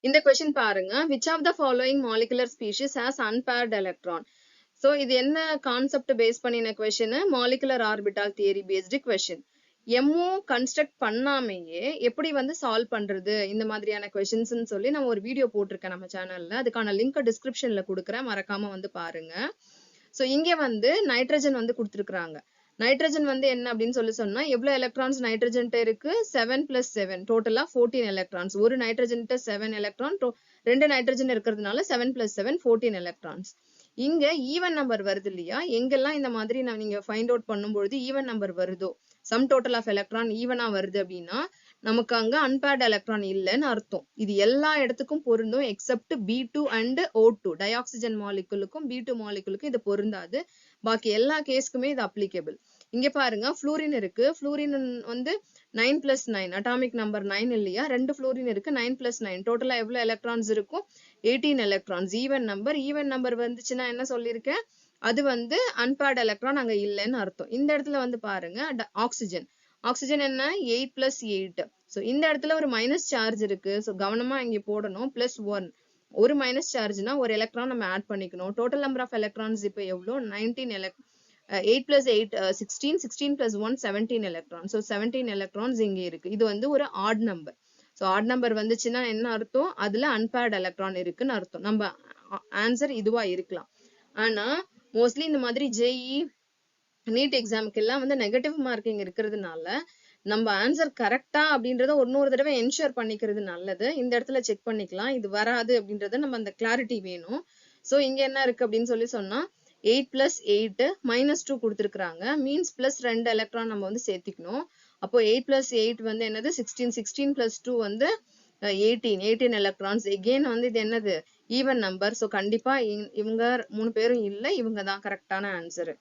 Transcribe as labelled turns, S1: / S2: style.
S1: இந்த கொஸ்டின் பாருங்க. which of the following molecular species has unpaired electron? So இது என்ன கான்செப்ட் பேஸ் பண்ணின question? Molecular orbital theory based question. MO construct பண்ணாமையே எப்படி வந்து சால்வ் பண்றது இந்த மாதிரியான கொஸ்டின்ஸ் சொல்லி நான் ஒரு வீடியோ போட்டிருக்கேன் நம்ம சேனல்ல. அதுக்கான லிங்க் டிஸ்கிரிப்ஷன்ல கொடுக்குறேன், மறக்காம வந்து பாருங்க. சோ இங்க வந்து நைட்ரஜன் வந்து கொடுத்துருக்காங்க. நைட்ரஜன் வந்து என்ன அப்படின்னு சொன்னா எவ்வளவு எலக்ட்ரான்ஸ் நைட்ரஜன் இருக்கு? 7 + 7 டோட்டலா 14 எலக்ட்ரான்ஸ். ஒரு நைட்ரஜன் 7 எலக்ட்ரான், ரெண்டு நைட்ரஜன் இருக்கிறதுனால 7 + 7 14 எலக்ட்ரான்ஸ். இங்க ஈவன் நம்பர் வருது இல்லையா? எங்கெல்லாம் இந்த மாதிரி நீங்க ஃபைண்ட் அவுட் பண்ணும்பொழுது ஈவன் நம்பர் வருதோ, சம் டோட்டல் ஆஃப் எலக்ட்ரான் ஈவனா வருது அப்படின்னா நமக்கு அங்க அன்பேர்ட் எலக்ட்ரான் இல்லைன்னு அர்த்தம். இது எல்லா இடத்துக்கும் பொருந்தும் accept B2 and O2. டயாக்சிஜன் மாலிகுலுக்கும் B2 மாலிகுலுக்கும் இது பொருந்தாது. பாக்கி எல்லா கேஸ்க்குமே இது அப்ளிகபிள். இங்க பாருங்க, ஃப்ளூரின் இருக்கு. ஃப்ளூரின் வந்து 9 + 9 அட்டாமிக் நம்பர் 9 இல்லையா? ரெண்டு ஃப்ளூரின் இருக்கு. 9 + 9 டோட்டலா எவ்வளவு எலக்ட்ரான்ஸ் இருக்கும்? 18 எலக்ட்ரான்ஸ். ஈவன் நம்பர் வந்துச்சுன்னா என்ன சொல்லியிருக்கேன்? அது வந்து அன்பேர்ட் எலக்ட்ரான் அங்க இல்லைன்னு அர்த்தம். இந்த இடத்துல வந்து பாருங்க, ஆக்சிஜன் என்ன? 8 + 8. சோ இந்த இடத்துல ஒரு மைனஸ் சார்ஜ் இருக்கு. சோ கவனமா இங்க போடணும். +1 ஒரு மைனஸ் சார்ஜ்னா ஒரு எலக்ட்ரான் நம்ம ஆட் பண்ணிக்கணும். டோட்டல் நம்பர் ஆஃப் எலக்ட்ரான்ஸ் இப்போ எவ்வளோ? 19 8 + 8 16, 16 + 1 17 எலக்ட்ரான். ஸோ 17 எலக்ட்ரான்ஸ் இங்க இருக்கு. இது வந்து ஒரு add number. So add number வந்துச்சுன்னா என்ன அர்த்தம்? அதுல அன்பேர்ட் எலக்ட்ரான் இருக்குன்னு அர்த்தம். நம்ம ஆன்சர் இதுவா இருக்கலாம். ஆனா மோஸ்ட்லி இந்த மாதிரி ஜேஇ நீட் எக்ஸாமுக்கு எல்லாம் வந்து நெகட்டிவ் மார்க்கிங் இருக்கிறதுனால நம்ம ஆன்சர் கரெக்டா அப்படின்றத இன்னொரு தடவை என்ஷூர் பண்ணிக்கிறது நல்லது. இந்த இடத்துல செக் பண்ணிக்கலாம். இது வராது அப்படின்றத நம்ம அந்த கிளாரிட்டி வேணும். சோ இங்க என்ன இருக்கு அப்படின்னு சொன்னா 8 + 8 -2 கொடுத்துருக்காங்க. மீன்ஸ் பிளஸ் 2 எலக்ட்ரான் நம்ம வந்து சேர்த்திக்கணும். அப்போ 8 + 8 வந்து என்னது? 16. 16 + 2 வந்து 18 எலக்ட்ரான்ஸ். எகெயின் வந்து இது என்னது? Even number. சோ கண்டிப்பா இவங்க 3 பேரும் இல்ல, இவங்க தான் கரெக்டான ஆன்சர்.